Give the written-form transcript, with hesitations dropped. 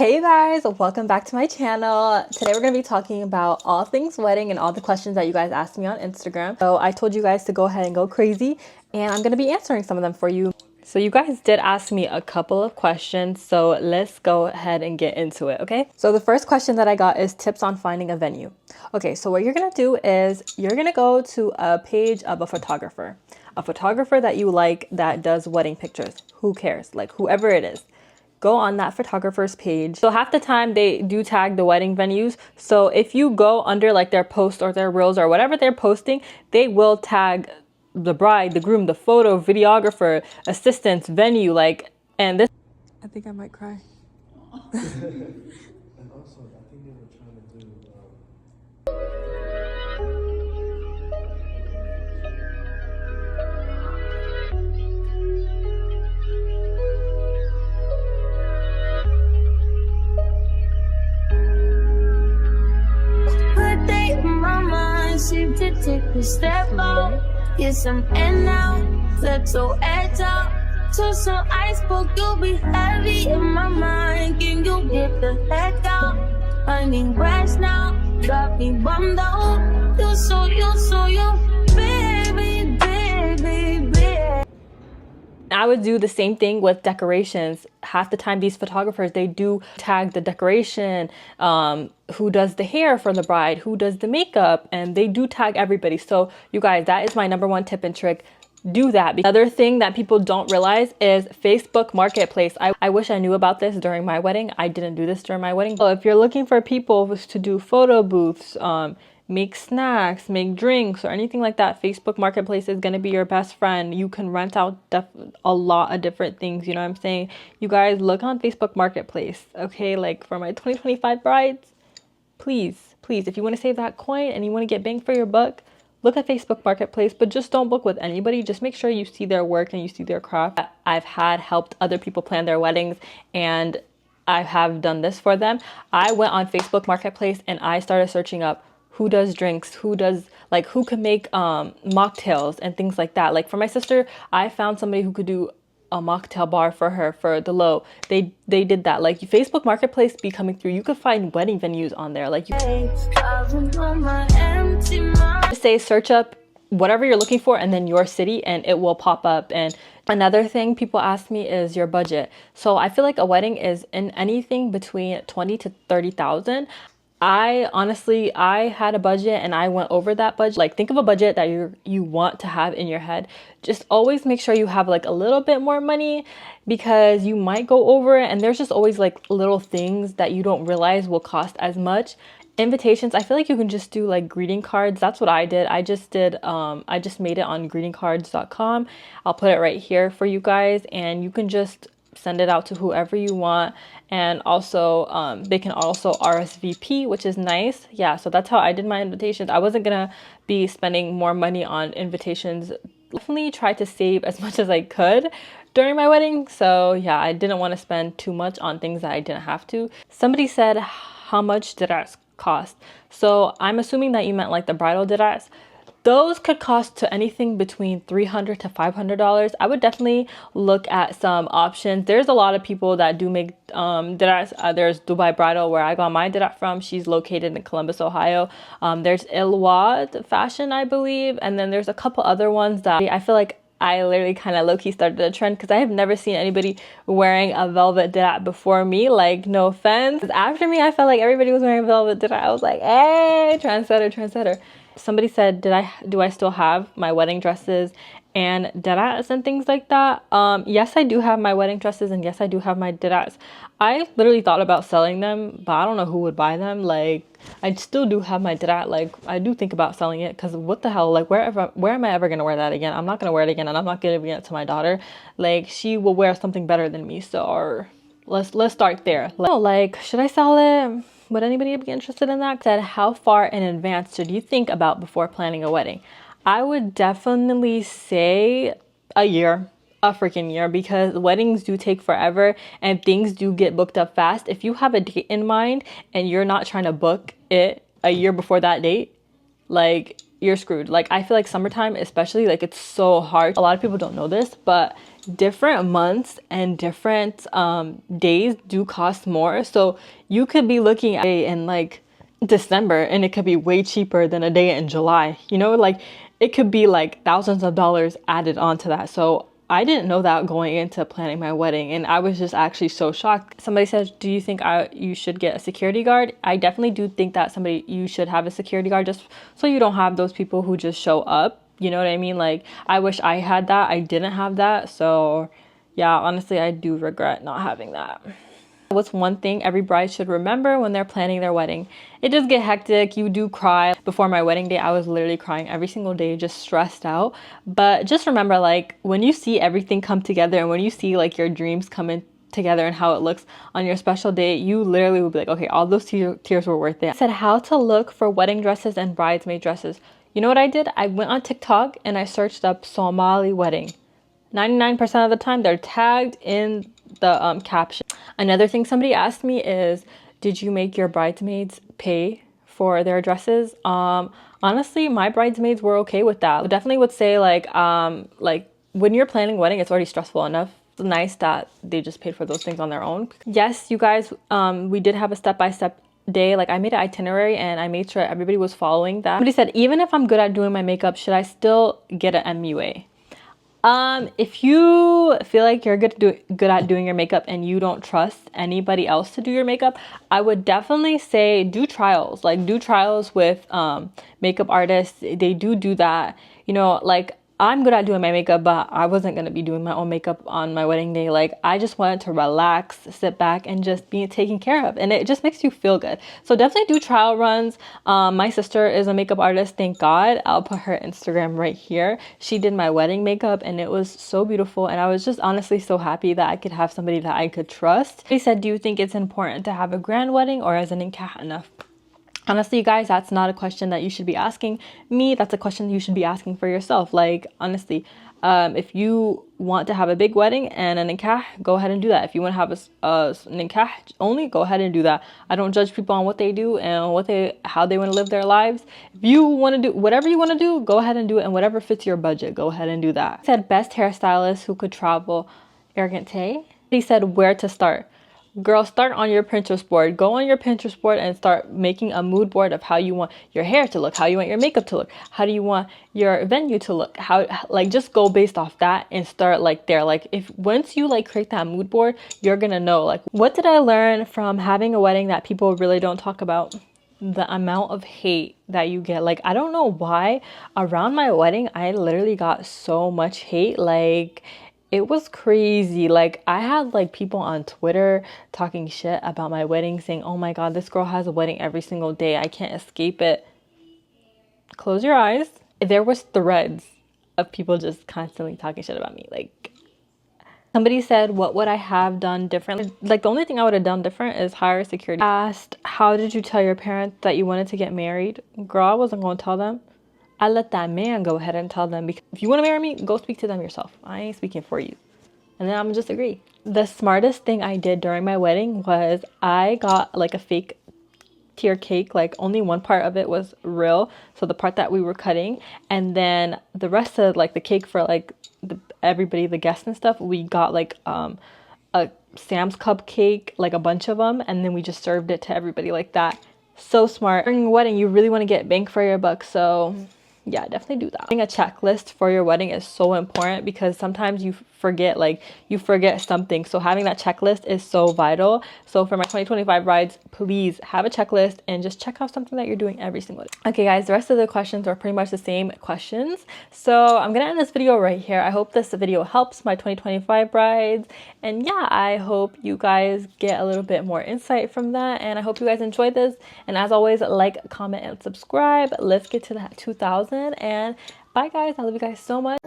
Hey you guys, welcome back to my channel. Today we're going to be talking about all things wedding and all the questions that you guys asked me on Instagram. So I told you guys to go ahead and go crazy, and I'm going to be answering some of them for you. So you guys did ask me a couple of questions, so let's go ahead and get into it, okay? So the first question that I got is tips on finding a venue. Okay, so what you're going to do is you're going to go to a page of a photographer that you like that does wedding pictures. Who cares? Like whoever it is. Go on that photographer's page. So half the time they do tag the wedding venues. So if you go under like their post or their reels or whatever they're posting, they will tag the bride, the groom, the photo, videographer, assistants, venue, like, and this. I think I might cry. And also, I think they were trying to do. Good day in my mind, seem to take a step out. Get some air now, let your edge out. To some iceberg, you'll be heavy in my mind. Can you get the heck out? I need rest now, got me bummed out. You so baby, baby, baby. I would do the same thing with decorations. Half the time these photographers, they do tag the decoration, who does the hair for the bride, who does the makeup, and they do tag everybody. So you guys, that is my #1 tip and trick. Do that. Another thing that people don't realize is Facebook Marketplace. I wish I knew about this during my wedding. I didn't do this during my wedding. So if you're looking for people to do photo booths, make snacks, make drinks, or anything like that, Facebook Marketplace is going to be your best friend. You can rent out a lot of different things, you know what I'm saying? You guys, look on Facebook Marketplace, okay? Like for my 2025 brides, please, if you want to save that coin and you want to get bang for your buck, look at Facebook Marketplace, but just don't book with anybody. Just make sure you see their work and you see their craft. I've helped other people plan their weddings, and I have done this for them. I went on Facebook Marketplace and I started searching up who does drinks, who can make mocktails and things like that. Like for my sister, I found somebody who could do a mocktail bar for her for the low. They did that. Like Facebook Marketplace be coming through. You could find wedding venues on there. Like you just say search up whatever you're looking for and then your city and it will pop up. And another thing people ask me is your budget. So I feel like a wedding is in anything between 20 to 30,000. I had a budget and I went over that budget. Like think of a budget that you want to have in your head. Just always make sure you have like a little bit more money, because you might go over it, and there's just always like little things that you don't realize will cost as much. Invitations, I feel like you can just do like greeting cards. That's what I did. I just made it on greetingcards.com. I'll put it right here for you guys, and you can just send it out to whoever you want. And also they can also RSVP, which is nice. Yeah, so that's how I did my invitations. I wasn't gonna be spending more money on invitations. Definitely try to save as much as I could during my wedding. So yeah, I didn't want to spend too much on things that I didn't have to. Somebody said, how much did that cost? So I'm assuming that you meant like the bridal diras. Those could cost to anything between $300 to $500. I would definitely look at some options. There's a lot of people that do make diras. There's Dubai Bridal, where I got my dirat from. She's located in Columbus, Ohio. There's Ilwad Fashion, I believe. And then there's a couple other ones that I feel like I literally kind of low-key started a trend, because I have never seen anybody wearing a velvet dirat before me. Like, no offense. After me, I felt like everybody was wearing velvet dirat. I was like, hey, trendsetter. Somebody said, do I still have my wedding dresses and dirats and things like that? Yes, I do have my wedding dresses, and yes, I do have my dirats. I literally thought about selling them, but I don't know who would buy them. Like, I still do have my dirat. Like, I do think about selling it, because what the hell? Like, where am I ever gonna wear that again? I'm not gonna wear it again, and I'm not giving it to my daughter. Like, she will wear something better than me. So let's start there. Like, should I sell it? Would anybody be interested in that? Said, how far in advance should you think about before planning a wedding? I would definitely say a freaking year, because weddings do take forever and things do get booked up fast. If you have a date in mind and you're not trying to book it a year before that date, like, you're screwed. Like, I feel like summertime especially, like, it's so hard. A lot of people don't know this, but different months and different days do cost more. So you could be looking at it in like December and it could be way cheaper than a day in July, you know, like it could be like thousands of dollars added onto that. So I didn't know that going into planning my wedding, and I was just actually so shocked. Somebody said, do you think you should get a security guard? I definitely do think that you should have a security guard, just so you don't have those people who just show up. You know what I mean? Like, I wish I had that. I didn't have that. So yeah, honestly, I do regret not having that. What's one thing every bride should remember when they're planning their wedding? It does get hectic. You do cry. Before my wedding day, I was literally crying every single day, just stressed out. But just remember, like, when you see everything come together and when you see like your dreams come in together and how it looks on your special day, you literally will be like, okay, all those tears were worth it. I said how to look for wedding dresses and bridesmaid dresses. You know what I did? I went on TikTok and I searched up Somali wedding. 99% of the time they're tagged in the caption. Another thing somebody asked me is, did you make your bridesmaids pay for their dresses? Honestly, my bridesmaids were okay with that. I definitely would say like when you're planning a wedding, it's already stressful enough. It's nice that they just paid for those things on their own. Yes, you guys, we did have a step-by-step day. Like, I made an itinerary and I made sure everybody was following that. Somebody said, even if I'm good at doing my makeup, should I still get an MUA? If you feel like you're good at doing your makeup and you don't trust anybody else to do your makeup, I would definitely say do trials. Like, do trials with makeup artists. They do that. You know, like, I'm good at doing my makeup, but I wasn't going to be doing my own makeup on my wedding day. Like, I just wanted to relax, sit back, and just be taken care of. And it just makes you feel good. So definitely do trial runs. My sister is a makeup artist, thank God. I'll put her Instagram right here. She did my wedding makeup and it was so beautiful. And I was just honestly so happy that I could have somebody that I could trust. They said, do you think it's important to have a grand wedding, or is an nikah enough? Honestly, you guys, that's not a question that you should be asking me. That's a question you should be asking for yourself. Like, honestly, if you want to have a big wedding and a nikah, go ahead and do that. If you want to have a nikah only, go ahead and do that. I don't judge people on what they do and how they want to live their lives. If you want to do whatever you want to do, go ahead and do it, and whatever fits your budget, go ahead and do that. I said best hairstylist who could travel, Arrogant Tay. He said where to start. Girl, start on your Pinterest board. Go on your Pinterest board and start making a mood board of how you want your hair to look, how you want your makeup to look, how do you want your venue to look, just go based off that and start like there. Like, if once you like create that mood board, you're gonna know like, what did I learn from having a wedding that people really don't talk about? The amount of hate that you get. Like, I don't know why around my wedding I literally got so much hate. Like, it was crazy. Like, I had like people on Twitter talking shit about my wedding, saying, oh my God, this girl has a wedding every single day. I can't escape it. Close your eyes. There was threads of people just constantly talking shit about me. Like, somebody said, what would I have done differently? Like, the only thing I would have done different is hire security. Asked, how did you tell your parents that you wanted to get married? Girl, I wasn't going to tell them. I let that man go ahead and tell them, because if you want to marry me, go speak to them yourself. I ain't speaking for you. And then I'm just agree. The smartest thing I did during my wedding was I got like a fake tier cake. Like, only one part of it was real, so the part that we were cutting, and then the rest of like the cake for like everybody, the guests and stuff, we got like a Sam's Club cake, like a bunch of them, and then we just served it to everybody like that. So smart. During a wedding, you really want to get bang for your buck, so yeah, definitely do that. Having a checklist for your wedding is so important, because sometimes you forget something. So having that checklist is so vital. So for my 2025 brides, please have a checklist and just check off something that you're doing every single day. Okay guys, the rest of the questions are pretty much the same questions. So I'm gonna end this video right here. I hope this video helps my 2025 brides. And yeah, I hope you guys get a little bit more insight from that. And I hope you guys enjoyed this. And as always, like, comment, and subscribe. Let's get to that 2,000. And bye guys, I love you guys so much.